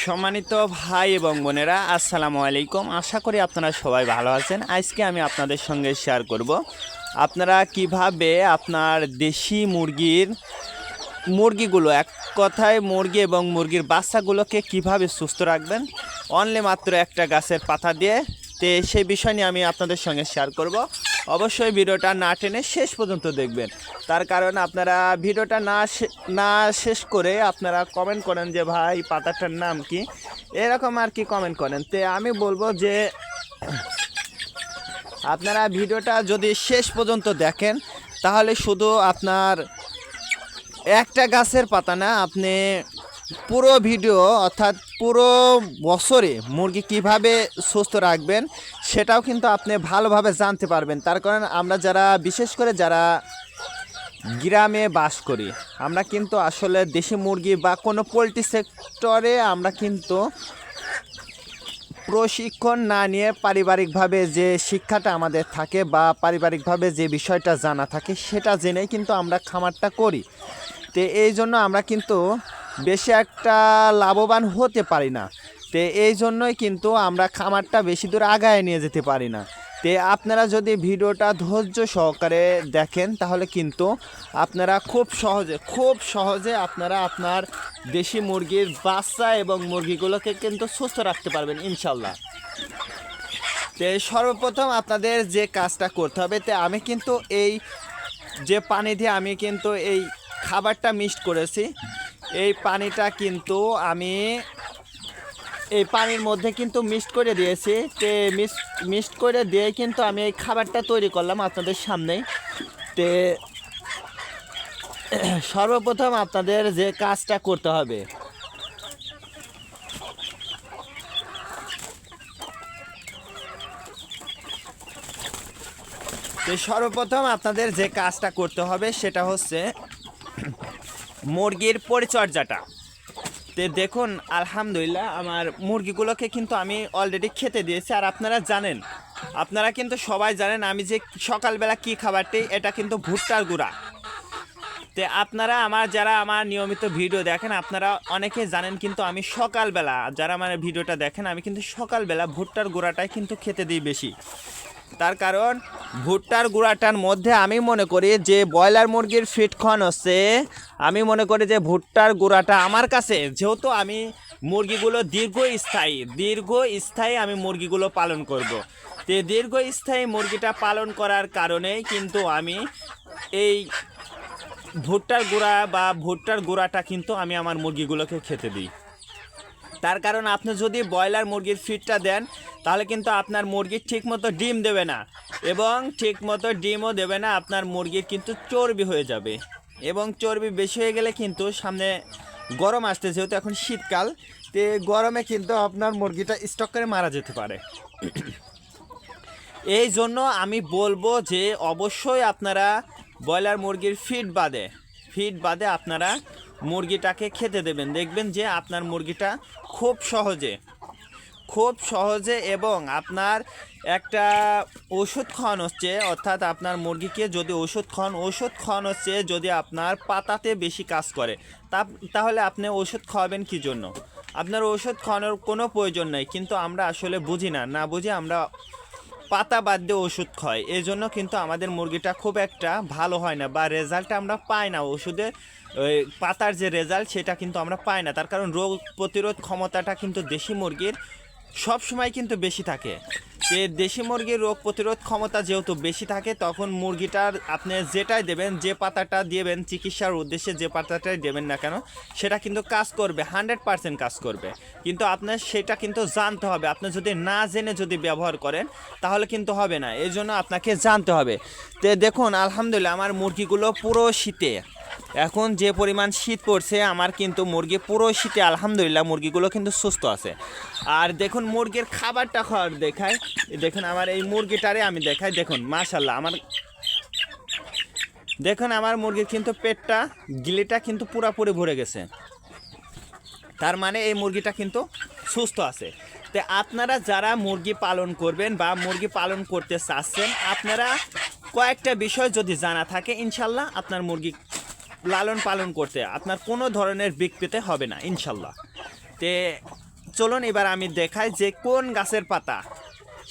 সম্মানিত ভাই এবং বোনেরা, আসসালামু আলাইকুম। আশা করি আপনারা সবাই ভালো আছেন। আজকে আমি আপনাদের সঙ্গে শেয়ার করব আপনারা কিভাবে আপনার দেশি মুরগিগুলো, এক কথায় মুরগি এবং মুরগির বাচ্চাগুলোকে কিভাবে সুস্থ রাখবেন অনলি মাত্র একটা গাছের পাতা দিয়ে। সেই বিষয় নিয়ে আমি আপনাদের সঙ্গে শেয়ার করব। অবশ্যই ভিডিওটা না টেনে শেষ পর্যন্ত দেখবেন, তার কারণ আপনারা ভিডিওটা না শেষ করে আপনারা কমেন্ট করেন যে ভাই পাতাটার নাম কি, এরকম আর কি কমেন্ট করেন। আমি বলবো যে আপনারা ভিডিওটা যদি শেষ পর্যন্ত দেখেন তাহলে শুধু আপনার একটা গাছের পাতা না, আপনি পুরো ভিডিও অর্থাৎ পুরো বছরে মুরগি কিভাবে সুস্থ রাখবেন সেটাও কিন্তু আপনি ভালোভাবে জানতে পারবেন। তার কারণ আমরা যারা বিশেষ করে যারা গ্রামে বাস করি, আমরা কিন্তু আসলে দেশি মুরগি বা কোনো পোলট্রি সেক্টরে আমরা কিন্তু প্রশিক্ষণ না নিয়ে পারিবারিকভাবে যে শিক্ষাটা আমাদের থাকে বা পারিবারিকভাবে যে বিষয়টা জানা থাকে সেটা জেনেই কিন্তু আমরা খামারটা করি। এই জন্য আমরা কিন্তু বেশি একটা লাভবান হতে পারি না। এই জন্যই কিন্তু আমরা খামারটা বেশি দূর আগায় নিয়ে যেতে পারি না। আপনারা যদি ভিডিওটা ধৈর্য সহকারে দেখেন তাহলে কিন্তু আপনারা খুব সহজে আপনারা আপনার দেশি মুরগির বাচ্চা এবং মুরগিগুলোকে কিন্তু সুস্থ রাখতে পারবেন ইনশাল্লাহ। সর্বপ্রথম আপনাদের যে কাজটা করতে হবে, আমি কিন্তু এই যে পানি দিয়ে আমি কিন্তু এই খাবারটা মিক্সড করেছি, এই পানিটা কিন্তু আমি এই পানির মধ্যে কিন্তু মিক্সড করে দিয়েছি। মিক্সড করে দিয়ে কিন্তু আমি এই খাবারটা তৈরি করলাম আপনাদের সামনেই। সর্বপ্রথম আপনাদের যে কাজটা করতে হবে, সেটা হচ্ছে মুরগির পরিচর্যাটা। দেখুন আলহামদুলিল্লাহ আমার মুরগিগুলোকে কিন্তু আমি অলরেডি খেতে দিয়েছি। আর আপনারা কিন্তু সবাই জানেন আমি যে সকালবেলা কি খাবারটি, এটা কিন্তু ভুট্টার গুঁড়া। আপনারা যারা আমার নিয়মিত ভিডিও দেখেন আপনারা অনেকে জানেন, কিন্তু আমি সকালবেলা যারা আমার ভিডিওটা দেখেন আমি কিন্তু সকালবেলা ভুট্টার গুঁড়াটাই কিন্তু খেতে দিই বেশি। তার কারণ ভুট্টার গুঁড়াটার মধ্যে আমি মনে করি যে ব্রয়লার মুরগির ফিড খাওয়ানো হচ্ছে, আমি মনে করি যে ভুট্টার গুঁড়াটা আমার কাছে, যেহেতু আমি মুরগিগুলো দীর্ঘস্থায়ী আমি মুরগিগুলো পালন করব। দীর্ঘস্থায়ী মুরগিটা পালন করার কারণেই কিন্তু আমি এই ভুট্টার গুঁড়াটা কিন্তু আমি আমার মুরগিগুলোকে খেতে দিই। তার কারণ আপনি যদি ব্রয়লার মুরগির ফিডটা দেন তাহলে কিন্তু আপনার মুরগি ঠিকমতো ডিম দেবে না, এবং ঠিকমতো ডিমও দেবে না, আপনার মুরগির কিন্তু চর্বি হয়ে যাবে। এবং চর্বি বেশি হয়ে গেলে কিন্তু সামনে গরম আসতে, যেহেতু এখন শীতকাল, গরমে কিন্তু আপনার মুরগিটা স্টক করে মারা যেতে পারে। এই জন্য আমি বলবো যে অবশ্যই আপনারা ব্রয়লার মুরগির ফিড বাদে আপনারা মুরগিটাকে খেতে দেবেন। দেখবেন যে আপনার মুরগিটা খুব সহজে এবং আপনার একটা ওষুধ খাওয়ানো হচ্ছে, অর্থাৎ আপনার মুরগিকে যদি ওষুধ খাওয়ানো হচ্ছে, যদি আপনার পাতাতে বেশি কাজ করে তাহলে আপনি ওষুধ খাওয়াবেন কি জন্য? আপনার ওষুধ খাওয়ানোর কোনো প্রয়োজন নেই, কিন্তু আমরা আসলে বুঝি না বুঝি আমরা পাতা বাদ দিয়ে ওষুধ খায়, এই জন্য কিন্তু আমাদের মুরগিটা খুব একটা ভালো হয় না বা রেজাল্টটা আমরা পাই না। ওষুধের ওই পাতার যে রেজাল্ট সেটা কিন্তু আমরা পাই না। তার কারণ রোগ প্রতিরোধ ক্ষমতাটা কিন্তু দেশি মুরগির সব সময় কিন্তু বেশি থাকে। দেশি মুরগির রোগ প্রতিরোধ ক্ষমতা যেহেতু বেশি থাকে, তখন মুরগিটার আপনি যেটাই দেবেন, যে পাতাটা দেবেন চিকিৎসার উদ্দেশ্যে, যে পাতাটাই দেবেন না কেন সেটা কিন্তু কাজ করবে, 100% কাজ করবে। কিন্তু আপনার সেটা কিন্তু জানতে হবে। আপনি যদি না জেনে যদি ব্যবহার করেন তাহলে কিন্তু হবে না, এই জন্য আপনাকে জানতে হবে। দেখুন আলহামদুলিল্লাহ আমার মুরগিগুলো পুরো শীতে, এখন যে পরিমাণ শীত পড়ছে, আমার কিন্তু মুরগি পুরো শীতে আলহামদুলিল্লাহ মুরগিগুলো কিন্তু সুস্থ আছে। আর দেখুন মুরগির খাবারটা খাওয়ার দেখায়, দেখুন আমার এই মুরগিটারে আমি দেখাই, দেখুন মাশাআল্লাহ দেখুন আমার মুরগির কিন্তু গিলিটা কিন্তু পুরোপুরি ভরে গেছে, তার মানে এই মুরগিটা কিন্তু সুস্থ আছে। আপনারা যারা মুরগি পালন করবেন বা মুরগি পালন করতে চাচ্ছেন, আপনারা কয়েকটা বিষয় যদি জানা থাকে ইনশাল্লাহ আপনার মুরগি লালন পালন করতে আপনার কোনো ধরনের বিক পেতে হবে না ইনশাল্লাহ। চলুন এবার আমি দেখাই যে কোন গাছের পাতা,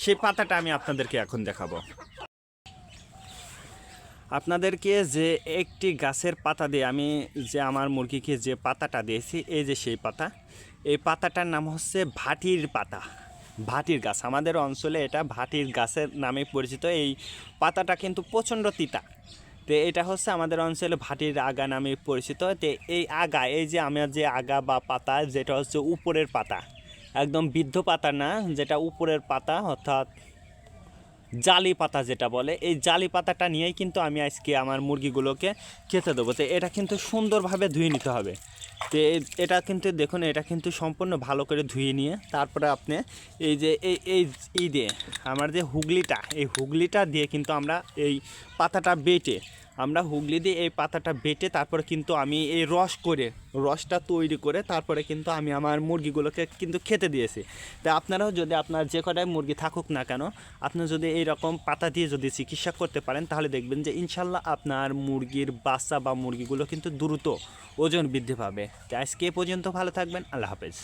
সেই পাতাটা আমি আপনাদেরকে এখন দেখাবো। আপনাদেরকে যে একটি গাছের পাতা দিয়ে আমি যে আমার মুরগিকে যে পাতাটা দিয়েছি, এই যে সেই পাতা, এই পাতাটার নাম হচ্ছে ভাটির পাতা। ভাটির গাছ, আমাদের অঞ্চলে এটা ভাটির গাছের নামে পরিচিত। এই পাতাটা কিন্তু প্রচণ্ড তিতা। তো এটা হচ্ছে আমাদের অঞ্চলে ভাটির আগা নামে পরিচিত। তো এই আগা, এই যে আমার যে আগা বা পাতা, যেটা হচ্ছে উপরের পাতা, একদম বৃদ্ধ পাতা না, যেটা উপরের পাতা অর্থাৎ জালি পাতা যেটা বলে, এই জালি পাতাটা নিয়েই কিন্তু আমি আজকে আমার মুরগিগুলোকে খেতে দেবো। তো এটা কিন্তু সুন্দরভাবে ধুয়ে নিতে হবে। তো এটা কিন্তু দেখুন, এটা কিন্তু সম্পূর্ণ ভালো করে ধুয়ে নিয়ে তারপরে আপনি এই যে এই দিয়ে আমার যে হুগলিটা, এই হুগলিটা দিয়ে কিন্তু আমরা এই পাতাটা বেটে, আমরা হুগলি দিয়ে এই পাতাটা বেটে তারপরে কিন্তু আমি এই রসটা তৈরি করে তারপরে কিন্তু আমি আমার মুরগিগুলোকে কিন্তু খেতে দিয়েছি। তা আপনারাও যদি আপনার যে কটাই মুরগি থাকুক না কেন, আপনি যদি এই রকম পাতা দিয়ে যদি চিকিৎসা করতে পারেন, তাহলে দেখবেন যে ইনশাল্লাহ আপনার মুরগির বাচ্চা বা মুরগিগুলো কিন্তু দ্রুত ওজন বৃদ্ধি পাবে। তো আজকে এ পর্যন্ত, ভালো থাকবেন, আল্লাহ হাফেজ।